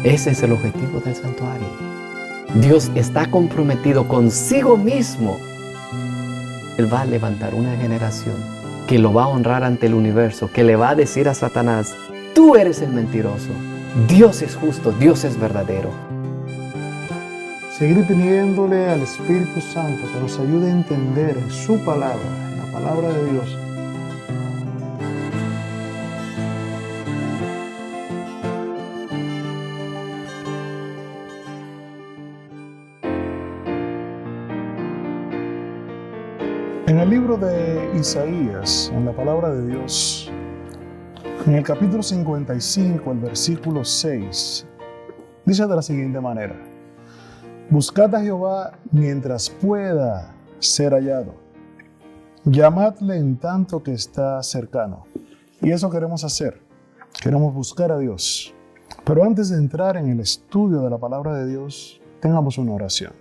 Ese es el objetivo del santuario. Dios está comprometido consigo mismo. Él va a levantar una generación que lo va a honrar ante el universo, que le va a decir a Satanás: tú eres el mentiroso, Dios es justo, Dios es verdadero. Seguir pidiéndole al Espíritu Santo que nos ayude a entender en su palabra, en la palabra de Dios. En el libro de Isaías, en la palabra de Dios, en el capítulo 55, el versículo 6, dice de la siguiente manera: buscad a Jehová mientras pueda ser hallado, llamadle en tanto que está cercano. Y eso queremos hacer, queremos buscar a Dios. Pero antes de entrar en el estudio de la palabra de Dios, tengamos una oración.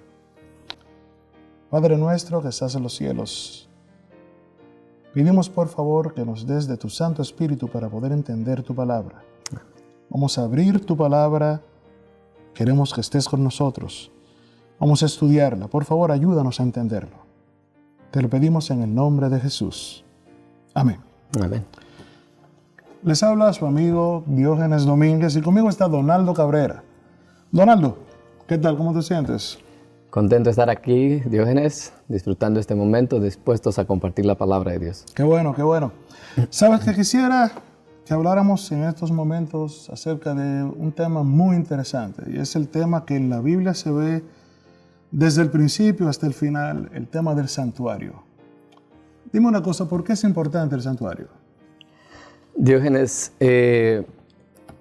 Padre nuestro que estás en los cielos, pedimos por favor que nos des de tu Santo Espíritu para poder entender tu palabra. Vamos a abrir tu palabra, queremos que estés con nosotros. Vamos a estudiarla, por favor ayúdanos a entenderlo. Te lo pedimos en el nombre de Jesús. Amén. Amén. Les habla su amigo Diógenes Domínguez y conmigo está Donaldo Cabrera. Donaldo, ¿qué tal? ¿Cómo te sientes? Contento de estar aquí, Diógenes, disfrutando este momento, dispuestos a compartir la palabra de Dios. Qué bueno, qué bueno. Sabes que quisiera que habláramos en estos momentos acerca de un tema muy interesante, y es el tema que en la Biblia se ve desde el principio hasta el final, el tema del santuario. Dime una cosa, ¿por qué es importante el santuario? Diógenes,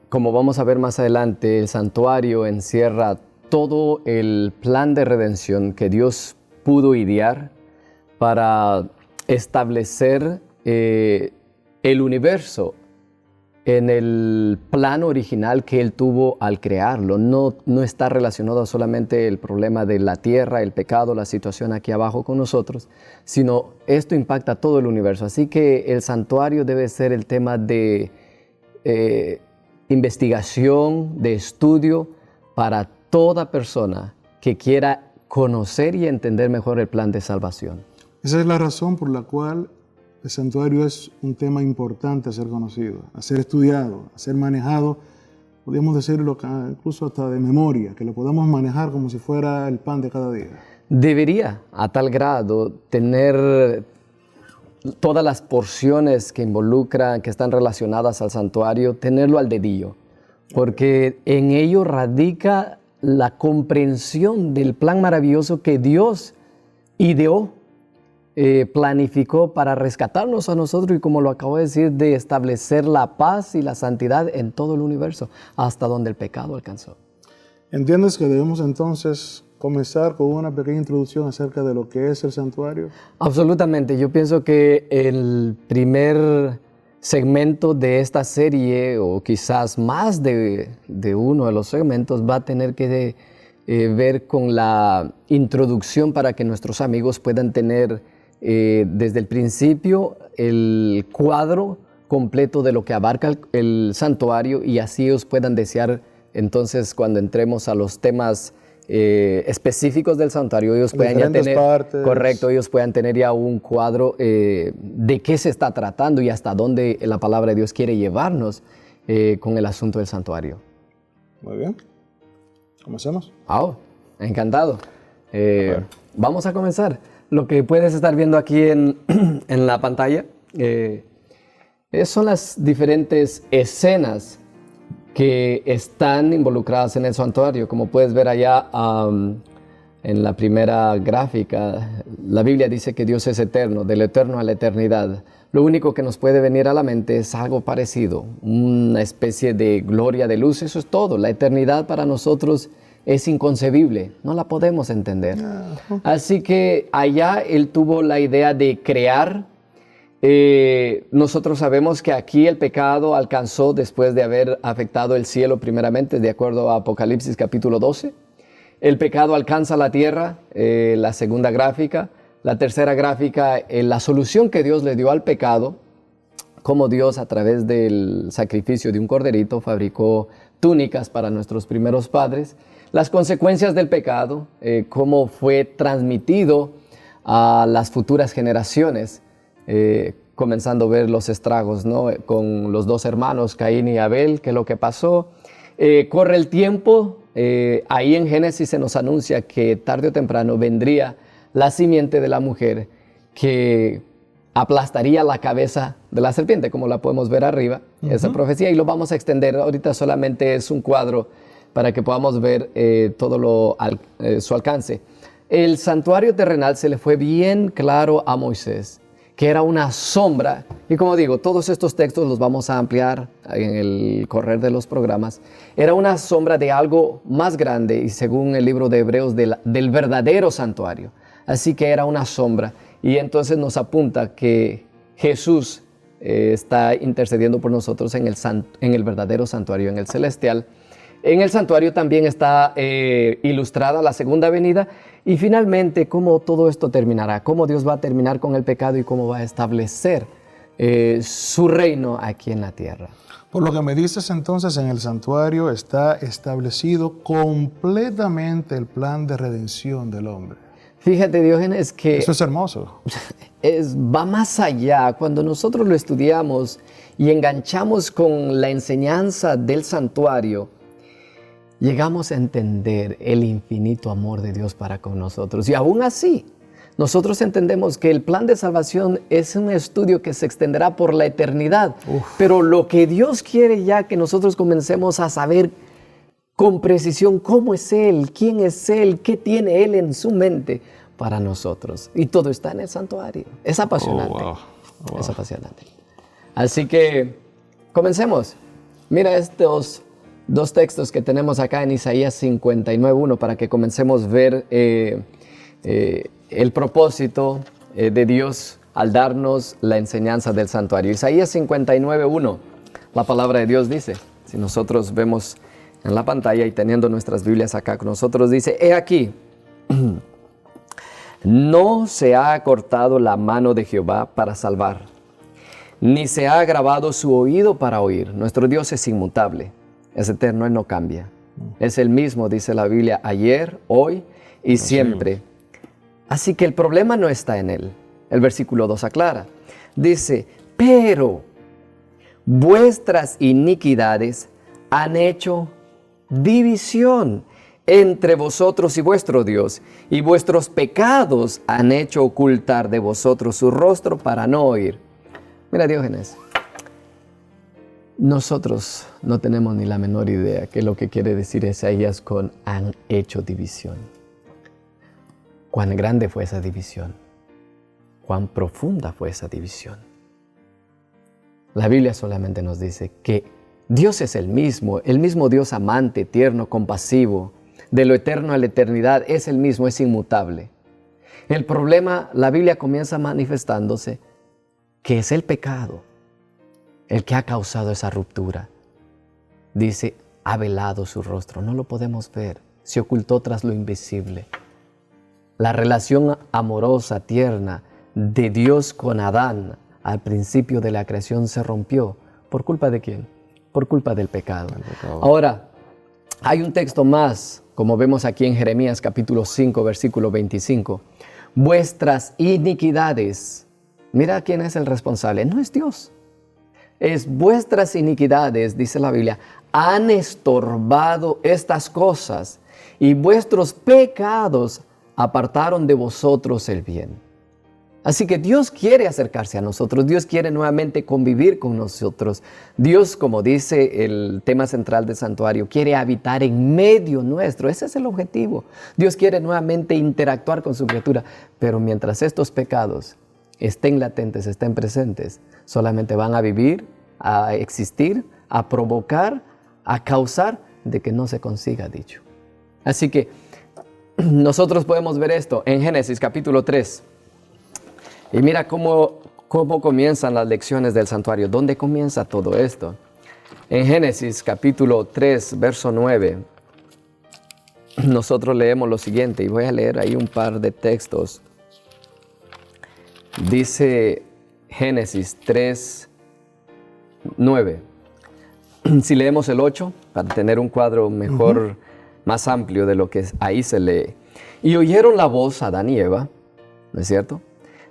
como vamos a ver más adelante, el santuario encierra todo el plan de redención que Dios pudo idear para establecer el universo en el plan original que Él tuvo al crearlo. No está relacionado solamente el problema de la tierra, el pecado, la situación aquí abajo con nosotros, sino esto impacta todo el universo. Así que el santuario debe ser el tema de investigación, de estudio para toda persona que quiera conocer y entender mejor el plan de salvación. Esa es la razón por la cual el santuario es un tema importante a ser conocido, a ser estudiado, a ser manejado, podríamos decirlo incluso hasta de memoria, que lo podamos manejar como si fuera el pan de cada día. Debería, a tal grado, tener todas las porciones que involucran, que están relacionadas al santuario, tenerlo al dedillo, porque en ello radica la comprensión del plan maravilloso que Dios ideó, planificó para rescatarnos a nosotros y, como lo acabo de decir, de establecer la paz y la santidad en todo el universo, hasta donde el pecado alcanzó. ¿Entiendes que debemos entonces comenzar con una pequeña introducción acerca de lo que es el santuario? Absolutamente. Yo pienso que el primer segmento de esta serie, o quizás más de uno de los segmentos, va a tener que ver con la introducción para que nuestros amigos puedan tener desde el principio el cuadro completo de lo que abarca el santuario, y así ellos puedan desear entonces, cuando entremos a los temas específicos del santuario, ellos puedan ya tener, correcto, ellos puedan tener ya un cuadro de qué se está tratando y hasta dónde la palabra de Dios quiere llevarnos con el asunto del santuario. Muy bien. ¿Comencemos? Encantado. Vamos a comenzar. Lo que puedes estar viendo aquí en la pantalla son las diferentes escenas que están involucradas en el santuario. Como puedes ver allá en la primera gráfica, la Biblia dice que Dios es eterno, del eterno a la eternidad. Lo único que nos puede venir a la mente es algo parecido, una especie de gloria de luz. Eso es todo. La eternidad para nosotros es inconcebible, no la podemos entender. Así que allá Él tuvo la idea de crear. Nosotros sabemos que aquí el pecado alcanzó después de haber afectado el cielo primeramente, de acuerdo a Apocalipsis capítulo 12. El pecado alcanza la tierra, la segunda gráfica. La tercera gráfica, la solución que Dios le dio al pecado cómo Dios a través del sacrificio de un corderito fabricó túnicas para nuestros primeros padres, las consecuencias del pecado, cómo fue transmitido a las futuras generaciones, comenzando a ver los estragos, ¿no? Con los dos hermanos, Caín y Abel, que es lo que pasó. Corre el tiempo, ahí en Génesis se nos anuncia que tarde o temprano vendría la simiente de la mujer que aplastaría la cabeza de la serpiente, como la podemos ver arriba, esa profecía, y lo vamos a extender. Ahorita solamente es un cuadro para que podamos ver todo su alcance. El santuario terrenal se le fue bien claro a Moisés, que era una sombra, y como digo, todos estos textos los vamos a ampliar en el correr de los programas. Era una sombra de algo más grande, y según el libro de Hebreos, del verdadero santuario. Así que era una sombra, y entonces nos apunta que Jesús está intercediendo por nosotros en el verdadero santuario, en el celestial. En el santuario también está ilustrada la segunda venida, y finalmente cómo todo esto terminará, cómo Dios va a terminar con el pecado y cómo va a establecer su reino aquí en la tierra. Por lo que me dices entonces, en el santuario está establecido completamente el plan de redención del hombre. Fíjate, Diógenes, que eso es hermoso. Va más allá. Cuando nosotros lo estudiamos y enganchamos con la enseñanza del santuario, llegamos a entender el infinito amor de Dios para con nosotros. Y aún así, nosotros entendemos que el plan de salvación es un estudio que se extenderá por la eternidad. Pero lo que Dios quiere ya que nosotros comencemos a saber con precisión cómo es Él, quién es Él, qué tiene Él en su mente para nosotros. Y todo está en el santuario. Es apasionante. Wow. Es apasionante. Así que comencemos. Mira estos dos textos que tenemos acá en Isaías 59:1 para que comencemos a ver el propósito de Dios al darnos la enseñanza del santuario. Isaías 59:1, la palabra de Dios dice, si nosotros vemos en la pantalla y teniendo nuestras Biblias acá con nosotros, dice: he aquí, no se ha acortado la mano de Jehová para salvar, ni se ha agravado su oído para oír. Nuestro Dios es inmutable, es eterno, Él no cambia. Es el mismo, dice la Biblia, ayer, hoy y siempre. Así que el problema no está en Él. El versículo 2 aclara. Dice: pero vuestras iniquidades han hecho división entre vosotros y vuestro Dios, y vuestros pecados han hecho ocultar de vosotros su rostro para no oír. Mira, Diógenes, nosotros no tenemos ni la menor idea qué es lo que quiere decir Isaías con han hecho división. Cuán grande fue esa división, cuán profunda fue esa división. La Biblia solamente nos dice que Dios es el mismo Dios amante, tierno, compasivo, de lo eterno a la eternidad, es el mismo, es inmutable. El problema, la Biblia comienza manifestándose, que es el pecado, el que ha causado esa ruptura. Dice, ha velado su rostro, no lo podemos ver, se ocultó tras lo invisible. La relación amorosa, tierna de Dios con Adán al principio de la creación se rompió. ¿Por culpa de quién? Por culpa del pecado. Ahora, hay un texto más, como vemos aquí en Jeremías capítulo 5, versículo 25. Vuestras iniquidades, mira quién es el responsable, no es Dios. Es vuestras iniquidades, dice la Biblia, han estorbado estas cosas, y vuestros pecados apartaron de vosotros el bien. Así que Dios quiere acercarse a nosotros, Dios quiere nuevamente convivir con nosotros. Dios, como dice el tema central del santuario, quiere habitar en medio nuestro. Ese es el objetivo. Dios quiere nuevamente interactuar con su criatura, pero mientras estos pecados estén latentes, estén presentes, solamente van a vivir, a existir, a provocar, a causar de que no se consiga dicho. Así que nosotros podemos ver esto en Génesis capítulo 3. Y mira cómo comienzan las lecciones del santuario. ¿Dónde comienza todo esto? En Génesis capítulo 3, verso 9, nosotros leemos lo siguiente, y voy a leer ahí un par de textos. Dice Génesis 3, 9. Si leemos el 8, para tener un cuadro mejor, más amplio de lo que ahí se lee. Y oyeron la voz, Adán y Eva, ¿no es cierto?,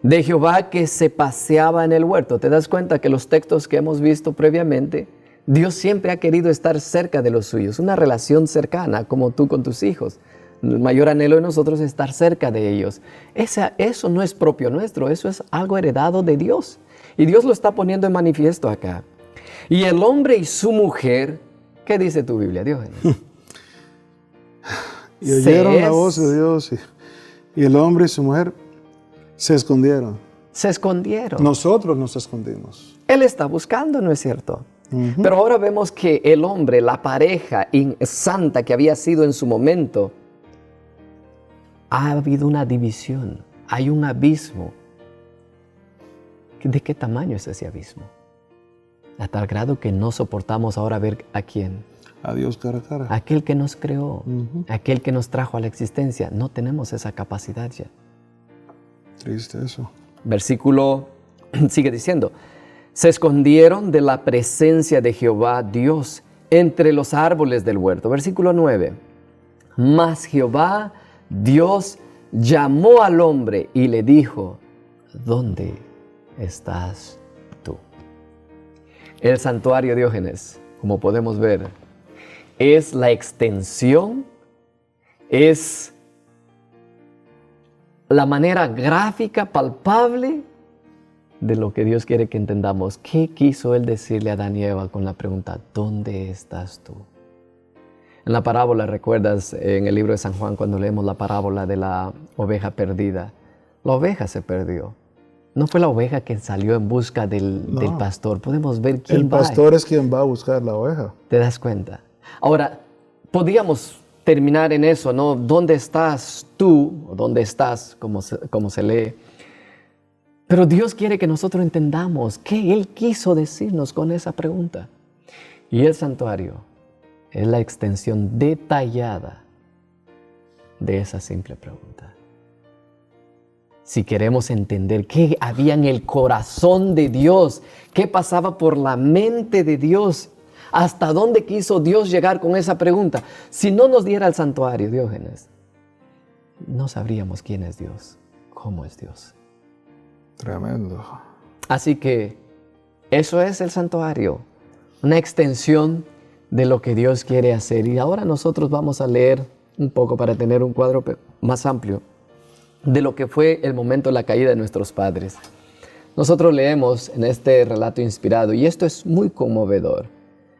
de Jehová que se paseaba en el huerto. ¿Te das cuenta que los textos que hemos visto previamente, Dios siempre ha querido estar cerca de los suyos, una relación cercana, como tú con tus hijos? El mayor anhelo de nosotros es estar cerca de ellos. Eso no es propio nuestro, eso es algo heredado de Dios. Y Dios lo está poniendo en manifiesto acá. Y el hombre y su mujer, ¿qué dice tu Biblia, Diógenes? Y oyeron la voz de Dios y el hombre y su mujer se escondieron. Se escondieron. Nosotros nos escondimos. Él está buscando, ¿no es cierto? Pero ahora vemos que el hombre, la pareja santa que había sido en su momento, ha habido una división, hay un abismo. ¿De qué tamaño es ese abismo? A tal grado que no soportamos ahora ver a quién. A Dios cara a cara. Aquel que nos creó, aquel que nos trajo a la existencia. No tenemos esa capacidad ya. Triste eso. Versículo sigue diciendo, se escondieron de la presencia de Jehová Dios entre los árboles del huerto. Versículo 9, mas Jehová Dios llamó al hombre y le dijo, ¿dónde estás tú? El santuario, Diógenes, como podemos ver, es la extensión, es la manera gráfica, palpable de lo que Dios quiere que entendamos. ¿Qué quiso Él decirle a Adán y Eva con la pregunta, ¿dónde estás tú? En la parábola, ¿recuerdas en el libro de San Juan cuando leemos la parábola de la oveja perdida? La oveja se perdió. No fue la oveja que salió en busca del pastor. Podemos ver quién va. El pastor es quien va a buscar la oveja. ¿Te das cuenta? Ahora, podríamos terminar en eso, ¿no? ¿Dónde estás tú? O ¿dónde estás? Como se lee. Pero Dios quiere que nosotros entendamos qué Él quiso decirnos con esa pregunta. Y el santuario es la extensión detallada de esa simple pregunta. Si queremos entender qué había en el corazón de Dios, qué pasaba por la mente de Dios, hasta dónde quiso Dios llegar con esa pregunta. Si no nos diera el santuario, Diógenes, no sabríamos quién es Dios, cómo es Dios. Tremendo. Así que eso es el santuario, una extensión de lo que Dios quiere hacer. Y ahora nosotros vamos a leer un poco para tener un cuadro más amplio de lo que fue el momento de la caída de nuestros padres. Nosotros leemos en este relato inspirado, y esto es muy conmovedor,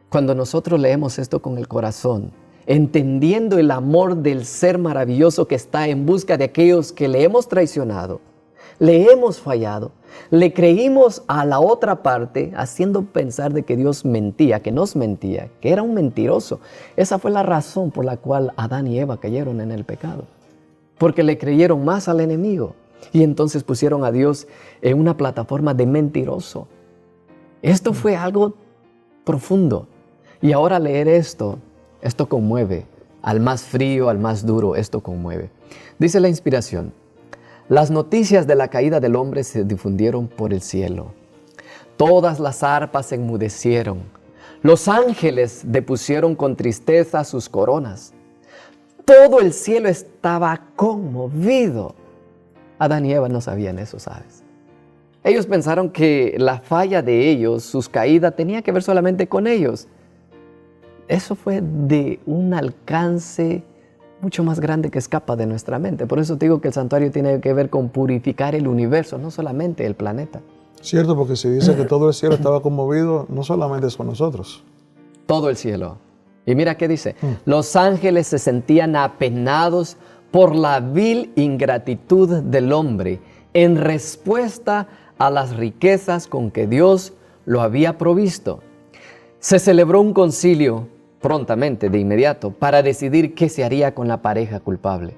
cuando nosotros leemos esto con el corazón, entendiendo el amor del ser maravilloso que está en busca de aquellos que le hemos traicionado, le hemos fallado, le creímos a la otra parte, haciendo pensar de que Dios mentía, que nos mentía, que era un mentiroso. Esa fue la razón por la cual Adán y Eva cayeron en el pecado, porque le creyeron más al enemigo y entonces pusieron a Dios en una plataforma de mentiroso. Esto fue algo profundo. Y ahora leer esto conmueve. Al más frío, al más duro, esto conmueve. Dice la inspiración, las noticias de la caída del hombre se difundieron por el cielo. Todas las arpas se enmudecieron. Los ángeles depusieron con tristeza sus coronas. Todo el cielo estaba conmovido. Adán y Eva no sabían eso, ¿sabes? Ellos pensaron que la falla de ellos, sus caídas, tenía que ver solamente con ellos. Eso fue de un alcance mucho más grande que escapa de nuestra mente. Por eso te digo que el santuario tiene que ver con purificar el universo, no solamente el planeta. Cierto, porque si dice que todo el cielo estaba conmovido, no solamente es con nosotros. Todo el cielo. Y mira qué dice. Los ángeles se sentían apenados por la vil ingratitud del hombre en respuesta a las riquezas con que Dios lo había provisto. Se celebró un concilio prontamente, de inmediato, para decidir qué se haría con la pareja culpable.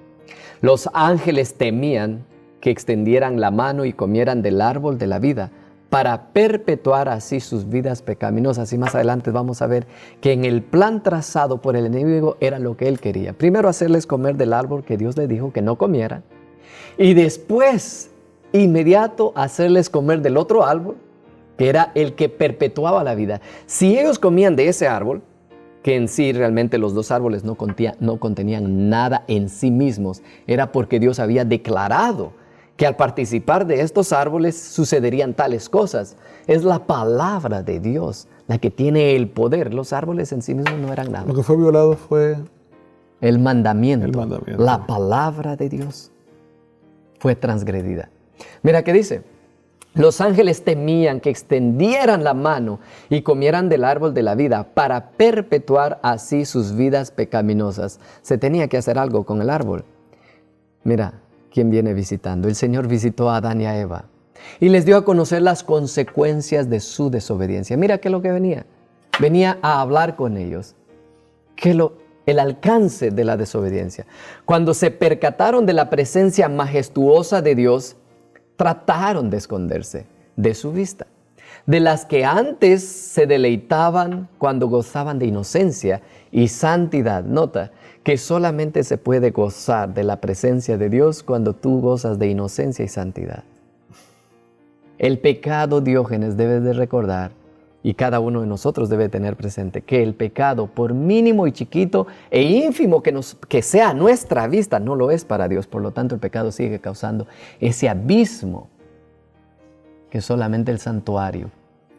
Los ángeles temían que extendieran la mano y comieran del árbol de la vida para perpetuar así sus vidas pecaminosas. Y más adelante vamos a ver que en el plan trazado por el enemigo era lo que él quería. Primero hacerles comer del árbol que Dios les dijo que no comieran. Y después, inmediato, hacerles comer del otro árbol que era el que perpetuaba la vida. Si ellos comían de ese árbol, que en sí realmente los dos árboles no contenían nada en sí mismos, era porque Dios había declarado que al participar de estos árboles sucederían tales cosas. Es la palabra de Dios la que tiene el poder. Los árboles en sí mismos no eran nada. Lo que fue violado fue El mandamiento. El mandamiento. La palabra de Dios fue transgredida. Mira qué dice. Los ángeles temían que extendieran la mano y comieran del árbol de la vida para perpetuar así sus vidas pecaminosas. Se tenía que hacer algo con el árbol. Mira, ¿quién viene visitando? El Señor visitó a Adán y a Eva y les dio a conocer las consecuencias de su desobediencia. Mira qué es lo que venía. Venía a hablar con ellos. El alcance de la desobediencia. Cuando se percataron de la presencia majestuosa de Dios, trataron de esconderse de su vista. De las que antes se deleitaban cuando gozaban de inocencia y santidad. Nota que solamente se puede gozar de la presencia de Dios cuando tú gozas de inocencia y santidad. El pecado, Diógenes, debes de recordar, y cada uno de nosotros debe tener presente, que el pecado, por mínimo y chiquito e ínfimo que sea a nuestra vista, no lo es para Dios. Por lo tanto, el pecado sigue causando ese abismo que solamente el santuario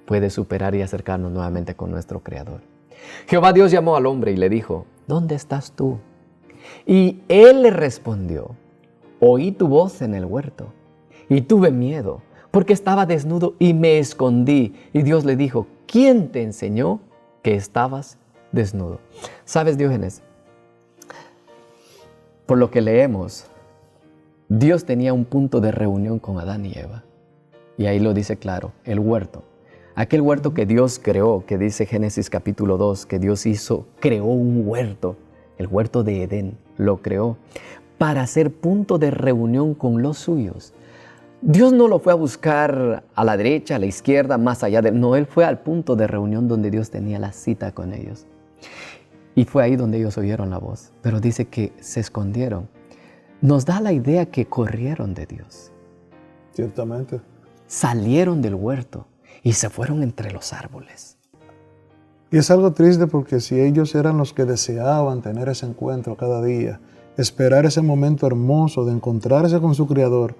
puede superar y acercarnos nuevamente con nuestro Creador. Jehová Dios llamó al hombre y le dijo, ¿dónde estás tú? Y él le respondió, oí tu voz en el huerto y tuve miedo, porque estaba desnudo y me escondí. Y Dios le dijo, ¿quién te enseñó que estabas desnudo? ¿Sabes, Diógenes? Por lo que leemos, Dios tenía un punto de reunión con Adán y Eva. Y ahí lo dice claro, el huerto. Aquel huerto que Dios creó, que dice Génesis capítulo 2, que Dios creó un huerto, el huerto de Edén, lo creó para ser punto de reunión con los suyos. Dios no lo fue a buscar a la derecha, a la izquierda, más allá de... No, Él fue al punto de reunión donde Dios tenía la cita con ellos. Y fue ahí donde ellos oyeron la voz. Pero dice que se escondieron. Nos da la idea que corrieron de Dios. Ciertamente. Salieron del huerto y se fueron entre los árboles. Y es algo triste porque si ellos eran los que deseaban tener ese encuentro cada día, esperar ese momento hermoso de encontrarse con su Creador,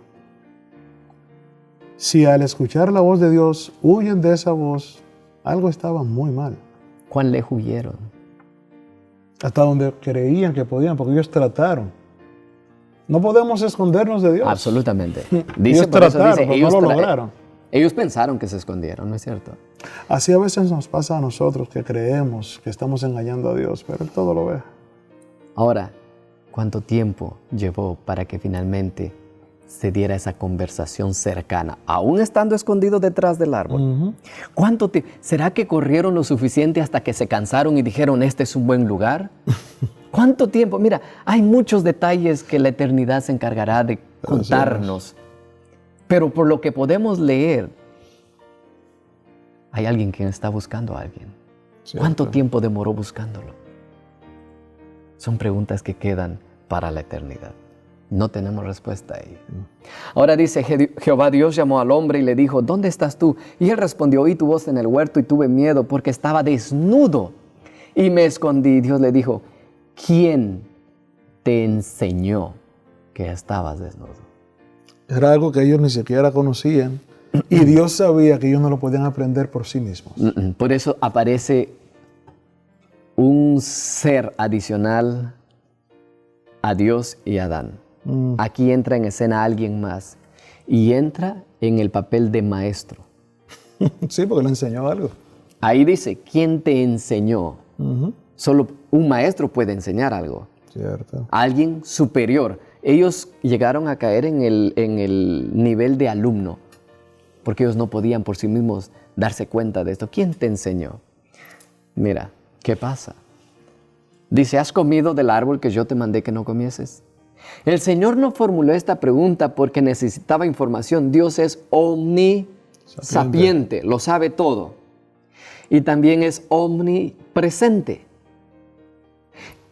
si al escuchar la voz de Dios huyen de esa voz, algo estaba muy mal. ¿Cuán lejos huyeron? Hasta donde creían que podían, porque ellos trataron. No podemos escondernos de Dios. Absolutamente. Ellos trataron, pero no lo lograron. Ellos pensaron que se escondieron, ¿no es cierto? Así a veces nos pasa a nosotros que creemos que estamos engañando a Dios, pero Él todo lo ve. Ahora, ¿cuánto tiempo llevó para que finalmente se diera esa conversación cercana, aún estando escondidos detrás del árbol? ¿Cuánto tiempo? ¿Será que corrieron lo suficiente hasta que se cansaron y dijeron, este es un buen lugar? ¿Cuánto tiempo? Mira, hay muchos detalles que la eternidad se encargará de contarnos. Pero por lo que podemos leer, hay alguien que está buscando a alguien. ¿Cierto? ¿Cuánto tiempo demoró buscándolo? Son preguntas que quedan para la eternidad. No tenemos respuesta ahí. Ahora dice, Jehová Dios llamó al hombre y le dijo, ¿dónde estás tú? Y él respondió, oí tu voz en el huerto y tuve miedo porque estaba desnudo y me escondí. Dios le dijo, ¿quién te enseñó que estabas desnudo? Era algo que ellos ni siquiera conocían y Dios sabía que ellos no lo podían aprender por sí mismos. Por eso aparece un ser adicional a Dios y a Adán. Aquí entra en escena alguien más y entra en el papel de maestro. Sí, porque le enseñó algo. Ahí dice, ¿quién te enseñó? Solo un maestro puede enseñar algo. Cierto. Alguien superior. Ellos llegaron a caer en el nivel de alumno, porque ellos no podían por sí mismos darse cuenta de esto. ¿Quién te enseñó? Mira, ¿qué pasa? Dice, ¿has comido del árbol que yo te mandé que no comieses? El Señor no formuló esta pregunta porque necesitaba información. Dios es omnisapiente, lo sabe todo. Y también es omnipresente.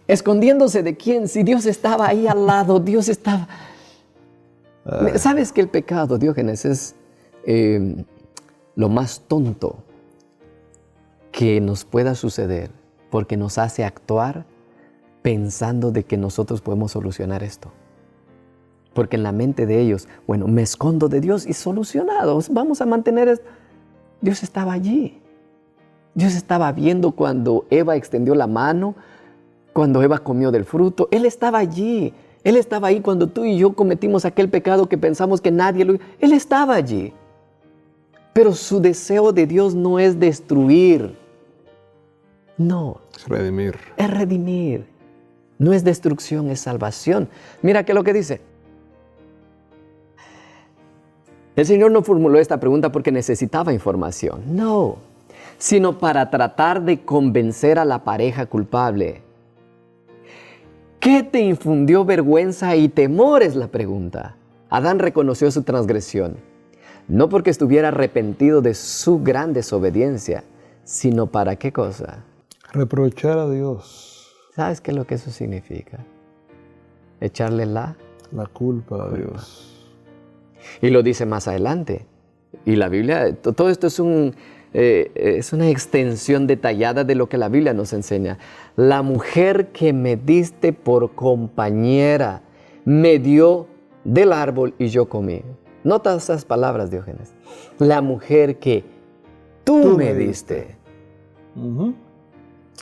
¿Escondiéndose de quién? Si Dios estaba ahí al lado, Dios estaba... ¿Sabes que el pecado, Diógenes, es lo más tonto que nos pueda suceder, porque nos hace actuar pensando de que nosotros podemos solucionar esto. Porque en la mente de ellos, bueno, me escondo de Dios y solucionado, vamos a mantener esto. Dios estaba allí. Dios estaba viendo cuando Eva extendió la mano, cuando Eva comió del fruto. Él estaba allí. Él estaba ahí cuando tú y yo cometimos aquel pecado que pensamos que nadie lo... Él estaba allí. Pero su deseo de Dios no es destruir. No. Es redimir. Es redimir. No es destrucción, es salvación. Mira qué es lo que dice. El Señor no formuló esta pregunta porque necesitaba información. No. Sino para tratar de convencer a la pareja culpable. ¿Qué te infundió vergüenza y temor? Es la pregunta. Adán reconoció su transgresión, no porque estuviera arrepentido de su gran desobediencia, sino para ¿qué cosa? Reprochar a Dios. ¿Sabes qué es lo que eso significa? Echarle la culpa a Dios. Y lo dice más adelante. Y la Biblia, todo esto es una extensión detallada de lo que la Biblia nos enseña. La mujer que me diste por compañera me dio del árbol y yo comí. Nota esas palabras, Diógenes. La mujer que tú me diste.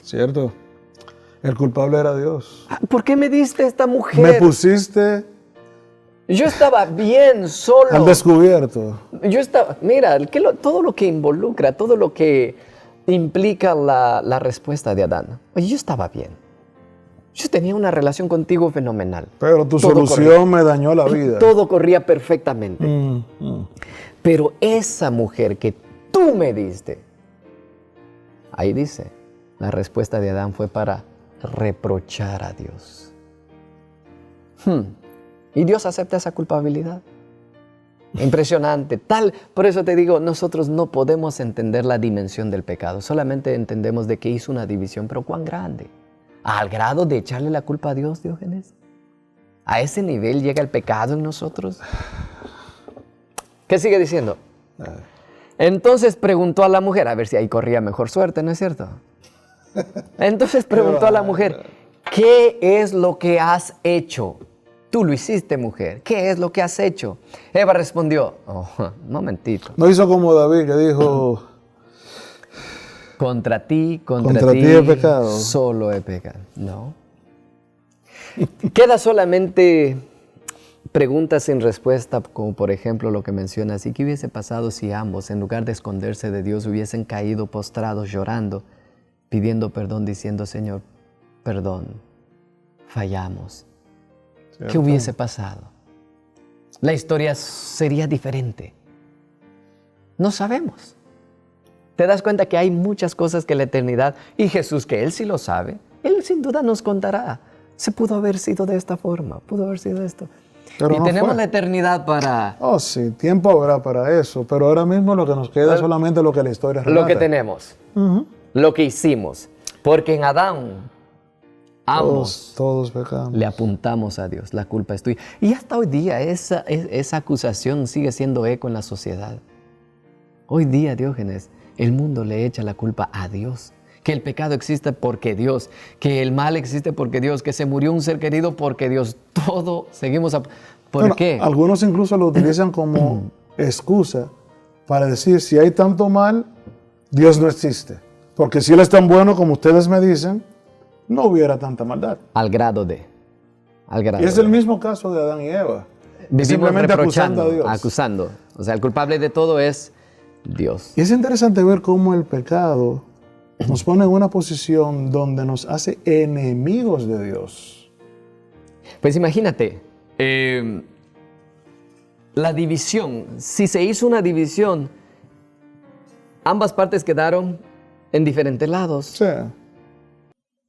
¿Cierto? El culpable era Dios. ¿Por qué me diste esta mujer? Me pusiste... Yo estaba bien solo. Al descubierto. Yo estaba, mira, todo lo que involucra, todo lo que implica la respuesta de Adán. Oye, yo estaba bien. Yo tenía una relación contigo fenomenal. Pero tu solución me dañó la vida. Todo corría perfectamente. Pero esa mujer que tú me diste, ahí dice, la respuesta de Adán fue para reprochar a Dios. Y Dios acepta esa culpabilidad. Impresionante. Por eso te digo, nosotros no podemos entender la dimensión del pecado. Solamente entendemos de que hizo una división, pero ¿cuán grande? ¿Al grado de echarle la culpa a Dios, Diógenes? ¿A ese nivel llega el pecado en nosotros? ¿Qué sigue diciendo? Entonces preguntó a la mujer, a ver si ahí corría mejor suerte, ¿no es cierto? Entonces preguntó a la mujer, ¿qué es lo que has hecho? Tú lo hiciste, mujer. ¿Qué es lo que has hecho? Eva respondió, un momentito. No hizo como David, que dijo... Contra ti he pecado. Solo he pecado. No. Queda solamente preguntas sin respuesta, como por ejemplo lo que mencionas. ¿Y qué hubiese pasado si ambos, en lugar de esconderse de Dios, hubiesen caído postrados llorando, pidiendo perdón, diciendo, Señor, perdón, fallamos? ¿Cierto? ¿Qué hubiese pasado? La historia sería diferente. No sabemos. Te das cuenta que hay muchas cosas que la eternidad, y Jesús, que Él sí lo sabe, Él sin duda nos contará. Se pudo haber sido de esta forma, pudo haber sido esto. Pero y no tenemos la eternidad para... Oh, sí, tiempo habrá para eso, pero ahora mismo lo que nos queda es solamente lo que la historia relata. Lo que tenemos, lo que hicimos. Porque en Adán, todos pecamos. Le apuntamos a Dios, la culpa es tuya. Y hasta hoy día esa acusación sigue siendo eco en la sociedad. Hoy día, Diógenes, el mundo le echa la culpa a Dios. Que el pecado existe porque Dios, que el mal existe porque Dios, que se murió un ser querido porque Dios. Todo seguimos a... ¿Por qué? Algunos incluso lo utilizan como excusa para decir, si hay tanto mal, Dios no existe. Porque si Él es tan bueno como ustedes me dicen, no hubiera tanta maldad. Al grado de. Y es el mismo caso de Adán y Eva. Vivimos simplemente acusando a Dios. Acusando. O sea, el culpable de todo es Dios. Y es interesante ver cómo el pecado nos pone en una posición donde nos hace enemigos de Dios. Pues imagínate, la división. Si se hizo una división, ambas partes quedaron en diferentes lados. Sí.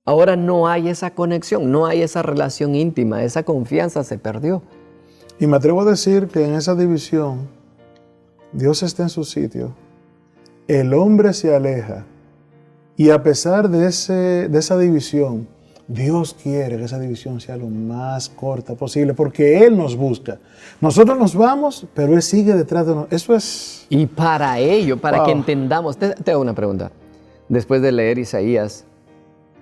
Ahora no hay esa conexión, no hay esa relación íntima, esa confianza se perdió. Y me atrevo a decir que en esa división, Dios está en su sitio, el hombre se aleja, y a pesar de esa división, Dios quiere que esa división sea lo más corta posible porque Él nos busca. Nosotros nos vamos, pero Él sigue detrás de nosotros. Eso es... Y para ello, para que Wow. entendamos, te hago una pregunta. Después de leer Isaías,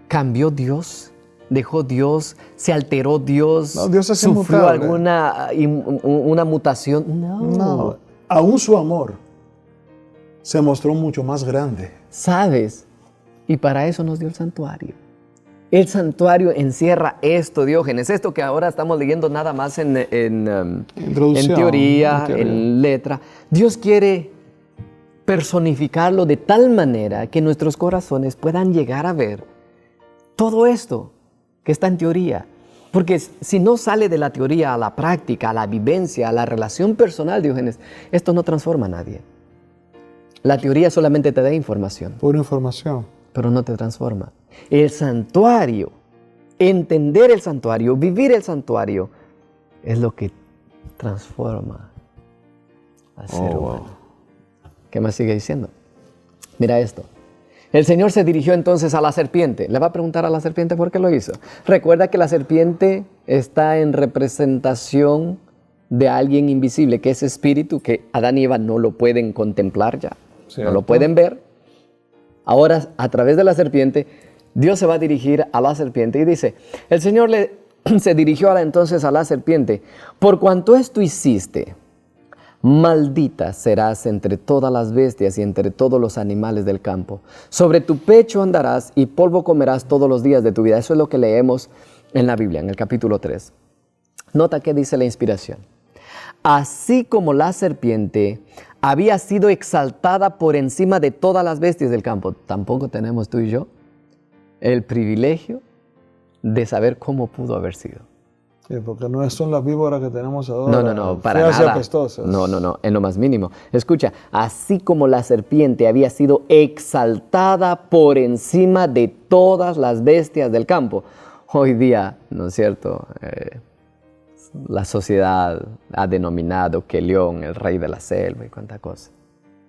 ¿cambió Dios? ¿Dejó Dios? ¿Se alteró Dios? No, Dios es ¿Sufrió inmutable. alguna una mutación? No, aún su amor se mostró mucho más grande. ¿Sabes? Y para eso nos dio el santuario. El santuario encierra esto, Diógenes, esto que ahora estamos leyendo nada más en Introducción, teoría, en teoría. en letra. Dios quiere personificarlo de tal manera que nuestros corazones puedan llegar a ver todo esto que está en teoría. Porque si no sale de la teoría a la práctica, a la vivencia, a la relación personal, Diógenes, esto no transforma a nadie. La teoría solamente te da información, Pura información. pero no te transforma. El santuario, entender el santuario, vivir el santuario, es lo que transforma al ser humano. ¿Qué más sigue diciendo? Mira esto. El Señor se dirigió entonces a la serpiente. Le va a preguntar a la serpiente por qué lo hizo. Recuerda que la serpiente está en representación de alguien invisible, que es espíritu, que Adán y Eva no lo pueden contemplar ya, Cierto. no lo pueden ver. Ahora, a través de la serpiente, Dios se va a dirigir a la serpiente y dice, el Señor se dirigió entonces a la serpiente, por cuanto esto hiciste, maldita serás entre todas las bestias y entre todos los animales del campo. Sobre tu pecho andarás y polvo comerás todos los días de tu vida. Eso es lo que leemos en la Biblia, en el capítulo 3. Nota qué dice la inspiración. Así como la serpiente había sido exaltada por encima de todas las bestias del campo, tampoco tenemos tú y yo el privilegio de saber cómo pudo haber sido. Sí, porque no son las víboras que tenemos ahora. No, para feas y nada. apestosas. No, en lo más mínimo. Escucha, así como la serpiente había sido exaltada por encima de todas las bestias del campo. Hoy día, ¿no es cierto? La sociedad ha denominado que el león, el rey de la selva y cuánta cosa.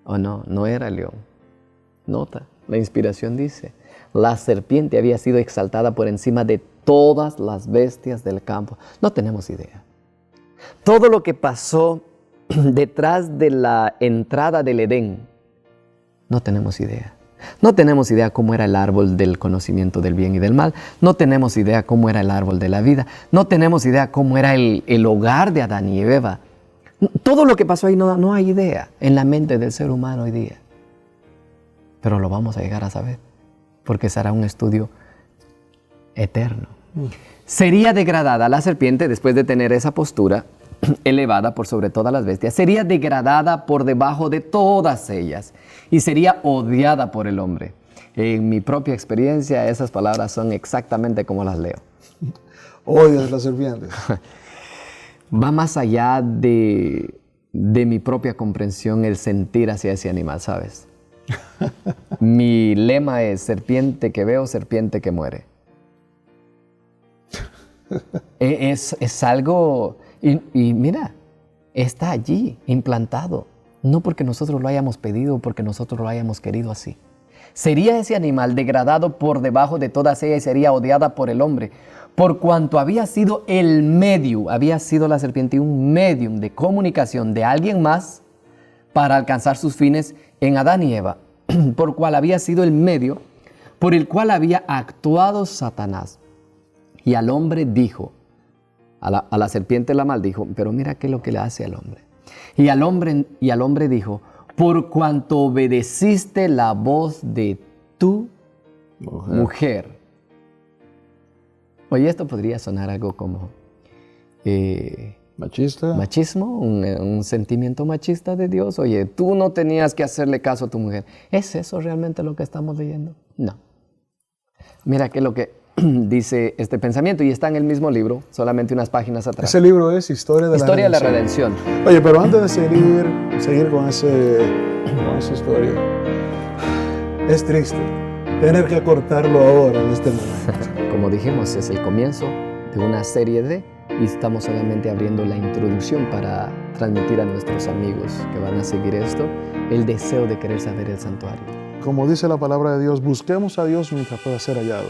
¿O no? No era el león. Nota, la inspiración dice, la serpiente había sido exaltada por encima de todas las bestias del campo. No tenemos idea. Todo lo que pasó detrás de la entrada del Edén, no tenemos idea. No tenemos idea cómo era el árbol del conocimiento del bien y del mal. No tenemos idea cómo era el árbol de la vida. No tenemos idea cómo era el hogar de Adán y Eva. Todo lo que pasó ahí no hay idea en la mente del ser humano hoy día. Pero lo vamos a llegar a saber, porque será un estudio eterno. Sería degradada la serpiente después de tener esa postura elevada por sobre todas las bestias. Sería degradada por debajo de todas ellas y sería odiada por el hombre. En mi propia experiencia, esas palabras son exactamente como las leo. Odias las serpientes. Va más allá de mi propia comprensión el sentir hacia ese animal, ¿sabes? Mi lema es serpiente que veo, serpiente que muere. Es algo, y mira, está allí, implantado. No porque nosotros lo hayamos pedido, porque nosotros lo hayamos querido así. Sería ese animal degradado por debajo de todas ellas y sería odiada por el hombre, por cuanto había sido el medio, había sido la serpiente un medium de comunicación de alguien más para alcanzar sus fines en Adán y Eva, por cual había sido el medio por el cual había actuado Satanás. Y al hombre dijo, a la serpiente la maldijo, pero mira qué es lo que le hace al hombre. Y al hombre dijo, por cuanto obedeciste la voz de tu mujer. Oye, esto podría sonar algo como Machista. machismo, un sentimiento machista de Dios. Oye, tú no tenías que hacerle caso a tu mujer. ¿Es eso realmente lo que estamos leyendo? No. Mira qué es lo que dice este pensamiento y está en el mismo libro, solamente unas páginas atrás. Ese libro es Historia de Historia de la la Redención. Oye, pero antes de seguir con esa historia, es triste tener que cortarlo ahora en este momento. Como dijimos, es el comienzo de una serie de, y estamos solamente abriendo la introducción para transmitir a nuestros amigos que van a seguir esto el deseo de querer saber el santuario. Como dice la palabra de Dios, busquemos a Dios mientras pueda ser hallado.